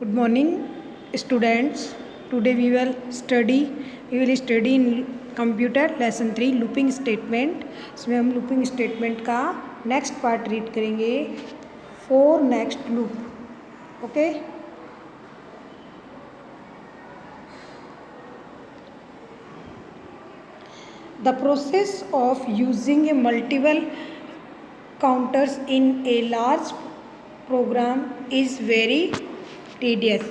Good morning, students. Today we will study in computer lesson 3 looping statement. इसमें हम looping statement का next part read करेंगे for next loop. Okay? The process of using a multiple counters in a large program is very tedious.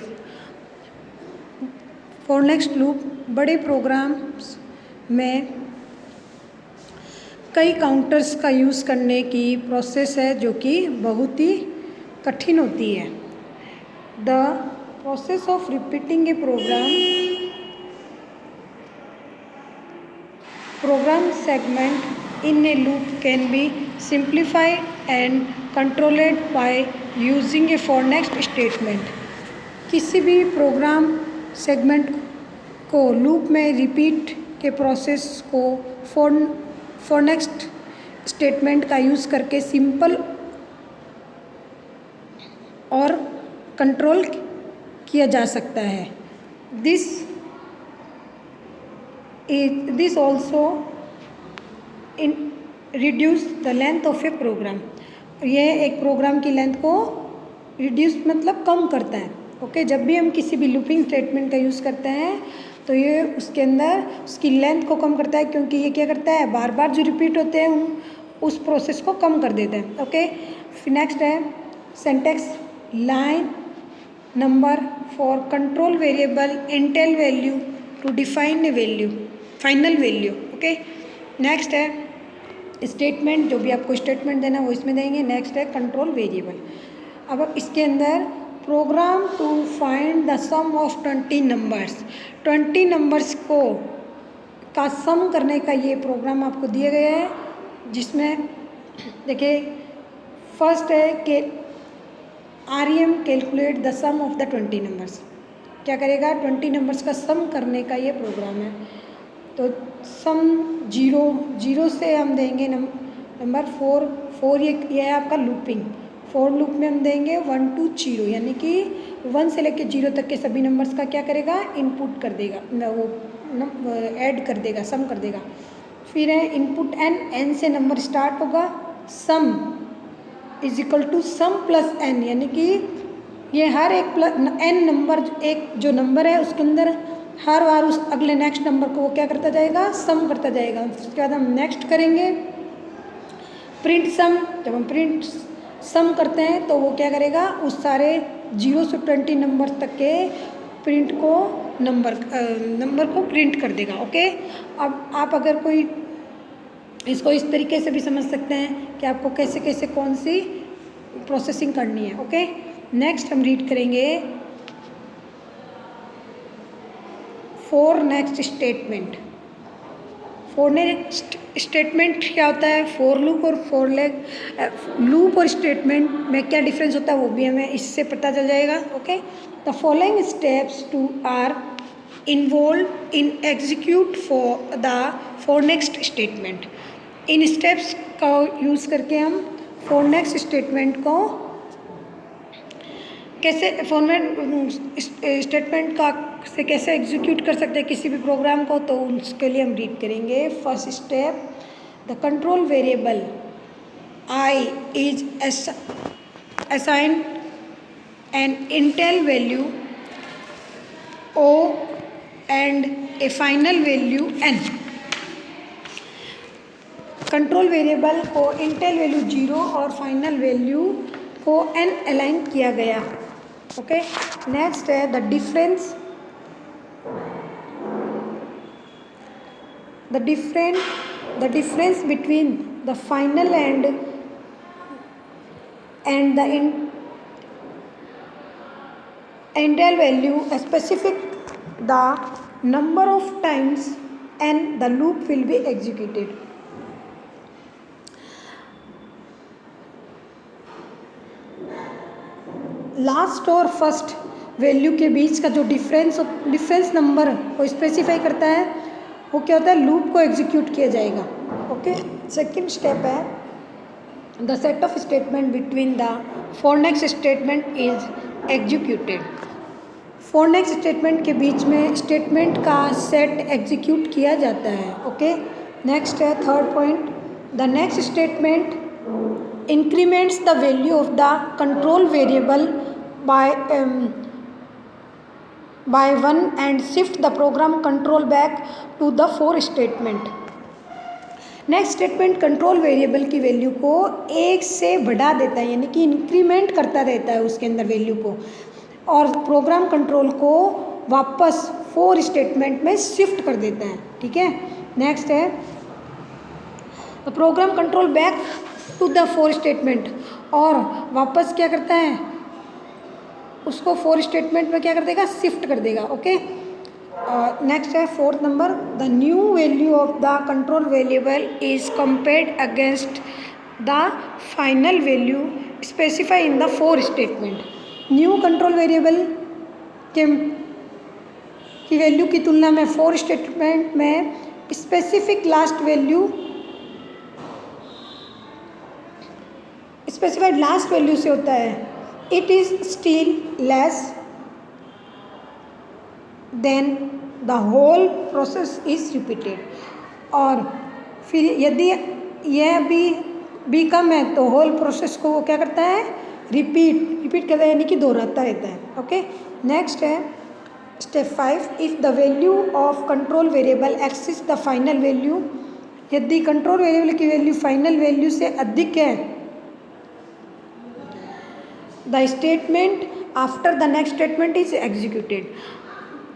For next loop बड़े programmes में कई counters का use करने की प्रोसेस है जो कि बहुत ही कठिन होती है. The process of repeating A program segment in a loop can be simplified and controlled by using a for next statement. किसी भी प्रोग्राम सेगमेंट को लूप में रिपीट के प्रोसेस को फॉर नेक्स्ट स्टेटमेंट का यूज़ करके सिंपल और control किया जा सकता है. This also reduce the length of a program. ये एक प्रोग्राम की लेंथ को रिड्यूस मतलब कम करता है. ओके, जब भी हम किसी भी लूपिंग स्टेटमेंट का यूज़ करते हैं तो ये उसके अंदर उसकी लेंथ को कम करता है, क्योंकि ये क्या करता है, बार बार जो रिपीट होते हैं उस प्रोसेस को कम कर देते हैं. ओके, फिर नेक्स्ट है syntax line number for control variable initial value to define a value final value. Okay, next है स्टेटमेंट, जो भी आपको स्टेटमेंट देना वो इसमें देंगे. नेक्स्ट है कंट्रोल वेरिएबल. अब इसके अंदर program to find the sum of 20 numbers, 20 numbers का सम करने का ये प्रोग्राम आपको दिया गया है, जिसमें देखिए फर्स्ट है कि REM calculate the sum of the 20 numbers. क्या करेगा, 20 नंबर्स का सम करने का ये प्रोग्राम है. तो सम जीरो से हम देंगे नंबर 4 ये है आपका लूपिंग. फॉर लूप में हम देंगे 1 to 0, यानी कि 1 से लेकर 0 तक के सभी नंबर्स का क्या करेगा, इनपुट कर देगा, वो ऐड कर देगा, सम कर देगा. फिर है इनपुट n से नंबर स्टार्ट होगा. Sum is equal to sum plus n, यानी कि ये हर एक n नंबर, एक जो नंबर है उसके अंदर हर बार उस अगले नेक्स्ट नंबर को वो क्या करता जाएगा, सम करता जाएगा. उसके बाद हम नेक्स्ट करेंगे प्रिंट सम. जब हम प्रिंट सम करते हैं तो वो क्या करेगा, उस सारे 0 से 20 नंबर तक के प्रिंट को नंबर को प्रिंट कर देगा. ओके, अब आप अगर कोई इसको इस तरीके से भी समझ सकते हैं कि आपको कैसे कैसे कौन सी प्रोसेसिंग करनी है. ओके, नेक्स्ट हम रीड करेंगे for next statement. For next statement क्या होता है, फॉर लूप और लूप और स्टेटमेंट में क्या डिफरेंस होता है वो भी हमें इससे पता चल जाएगा. Okay, the following steps to are involve in execute for next statement. इन स्टेप्स का यूज़ करके हम फॉर नेक्स्ट स्टेटमेंट को कैसे स्टेटमेंट का से कैसे एग्जीक्यूट कर सकते हैं किसी भी प्रोग्राम को, तो उसके लिए हम रीड करेंगे. First step, the control variable I is assigned an initial value O and a final value N. Control variable को इंटेल वैल्यू 0 और फाइनल वैल्यू को N अलाइन किया गया. ओके, नेक्स्ट है the difference between the final and the initial value specific the number of times and the loop will be executed. Last और first value के बीच का जो डिफरेंस नंबर को स्पेसिफाई करता है वो क्या होता है, लूप को एग्जीक्यूट किया जाएगा. ओके, सेकंड स्टेप है the set of statement between the for next statement is executed. Four next statement के बीच में स्टेटमेंट का सेट एग्जीक्यूट किया जाता है। ओके, नेक्स्ट है third point, the next statement increments the value of the control variable by 1 and shift the program control back to the for statement. Next statement control variable की value को 1 से बढ़ा देता है, यानी कि इंक्रीमेंट करता रहता है उसके अंदर वैल्यू को, और प्रोग्राम कंट्रोल को वापस फोर स्टेटमेंट में शिफ्ट कर देता है। ठीक है, नेक्स्ट है program control back to the for statement, और वापस क्या करता है उसको फोर स्टेटमेंट में क्या कर देगा, शिफ्ट कर देगा। ओके, नेक्स्ट है fourth number, the new value of the control variable is compared against the final value specify in the for statement. New control variable की वैल्यू की तुलना में फोर स्टेटमेंट में specific last value specified last value से होता है, it is still less than the whole process is repeated. और फिर यदि यह भी कम है तो होल प्रोसेस को वो क्या करता है, रिपीट करता है, यानी कि दोहराता रहता है। ओके, नेक्स्ट है step 5, if the value of control variable axis the final value, यदि कंट्रोल वेरिएबल की वैल्यू फाइनल वैल्यू से अधिक है, the statement after the next statement is executed,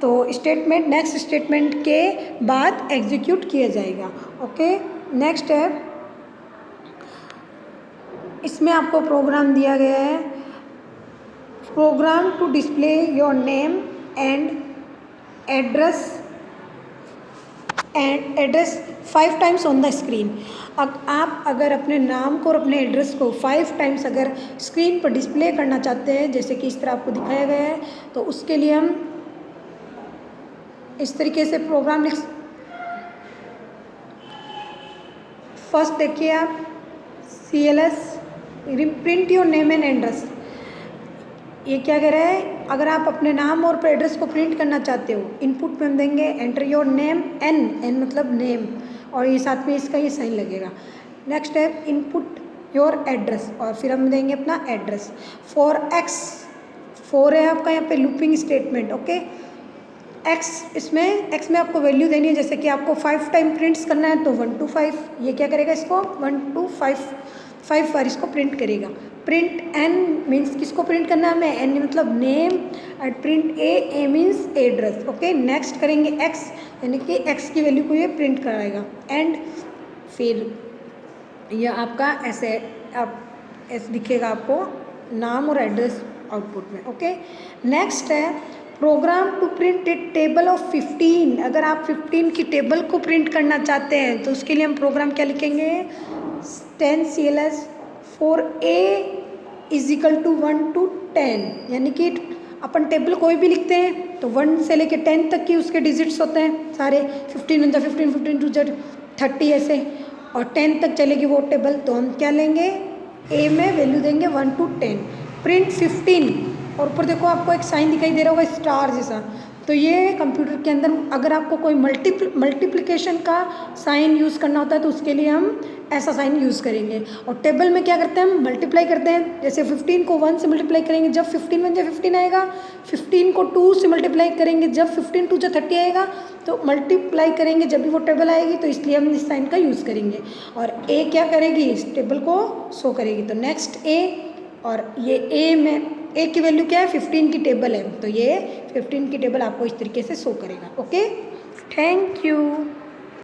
तो स्टेटमेंट नेक्स्ट स्टेटमेंट के बाद एग्जीक्यूट किया जाएगा। ओके, नेक्स्ट है इसमें आपको प्रोग्राम दिया गया है, program to display your name and address 5 times on the screen. आप अगर अपने नाम को और अपने एड्रेस को 5 टाइम्स अगर स्क्रीन पर डिस्प्ले करना चाहते हैं, जैसे कि इस तरह आपको दिखाया गया है, तो उसके लिए हम इस तरीके से प्रोग्राम लिख, फर्स्ट देखिए आप CLS print your name and address, ये क्या कह रहा है, अगर आप अपने नाम और एड्रेस को प्रिंट करना चाहते हो, इनपुट में हम देंगे एंटर योर नेम, एन मतलब नेम, और ये साथ में इसका ये साइन लगेगा। नेक्स्ट है इनपुट योर एड्रेस, और फिर हम देंगे अपना एड्रेस। फॉर एक्स, 4 है आपका यहाँ पे लूपिंग स्टेटमेंट। ओके, एक्स में आपको वैल्यू देनी है, जैसे कि आपको 5 टाइम प्रिंट्स करना है तो 1 to 5, ये क्या करेगा, इसको 1 to 5 बार इसको प्रिंट करेगा। प्रिंट एन मीन्स किसको प्रिंट करना है हमें, एन मतलब name, and print A means address. Okay, next करेंगे एक्स, यानी कि एक्स की वैल्यू को ये प्रिंट कराएगा, एंड फिर यह आपका ऐसे दिखेगा आपको नाम और एड्रेस आउटपुट में। ओके, नेक्स्ट है program to print a table of 15, अगर आप 15 की टेबल को प्रिंट करना चाहते हैं तो उसके लिए हम प्रोग्राम क्या लिखेंगे, 10 CLS for A is equal to 1 to 10, यानी कि अपन टेबल कोई भी लिखते हैं तो 1 से लेके 10 तक की उसके डिजिट्स होते हैं सारे, 15 1 15 15 2 30 ऐसे, और 10 तक चलेगी वो टेबल, तो हम क्या लेंगे, A में वैल्यू देंगे 1 to 10, प्रिंट 15, और ऊपर देखो आपको एक साइन दिखाई दे रहा होगा स्टार जैसा, तो ये कंप्यूटर के अंदर अगर आपको कोई मल्टीप्लिकेशन का साइन यूज़ करना होता है तो उसके लिए हम ऐसा साइन यूज़ करेंगे। और टेबल में क्या करते हैं, हम मल्टीप्लाई करते हैं, जैसे 15 को 1 से मल्टीप्लाई करेंगे जब 15 1 15 आएगा, 15 को 2 से मल्टीप्लाई करेंगे जब 15 2 30 आएगा, तो मल्टीप्लाई करेंगे जब भी वो टेबल आएगी, तो इसलिए हम इस साइन का यूज़ करेंगे। और ए क्या करेगी, इस टेबल को शो करेगी, तो नेक्स्ट ए, और ये ए में ए की वैल्यू क्या है, 15 की टेबल है, तो ये 15 की टेबल आपको इस तरीके से शो करेगा। Okay, thank you.